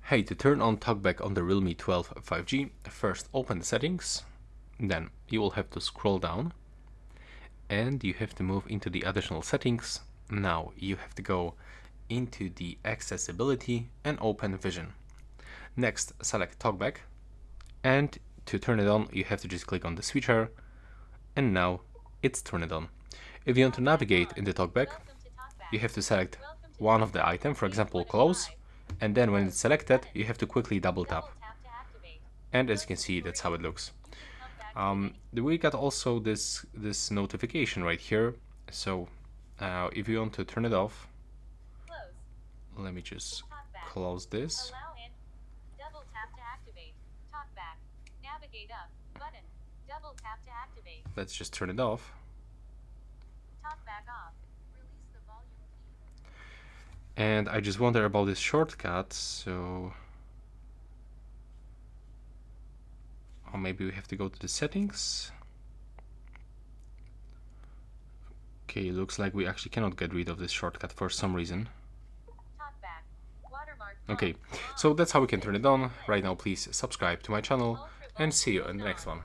Hey, to turn on Talkback on the Realme 12 5G, first open the settings, then you will have to scroll down and you have to move into the additional settings. Now you have to go into the accessibility and open vision. Next, select Talkback, and to turn it on you have to just click on the switcher, and now it's turned on. If you want to navigate in the Talkback, you have to select one of the items, for example clothes, and then when it's selected you have to quickly double tap, and as you can see that's how it looks. We got also this notification right here, so if you want to turn it off, let me just close this. Let's just turn it off. And I just wonder about this shortcut, so or maybe we have to go to the settings. Okay, looks like we actually cannot get rid of this shortcut for some reason. Okay, so that's how we can turn it on. Right now please subscribe to my channel and see you in the next one.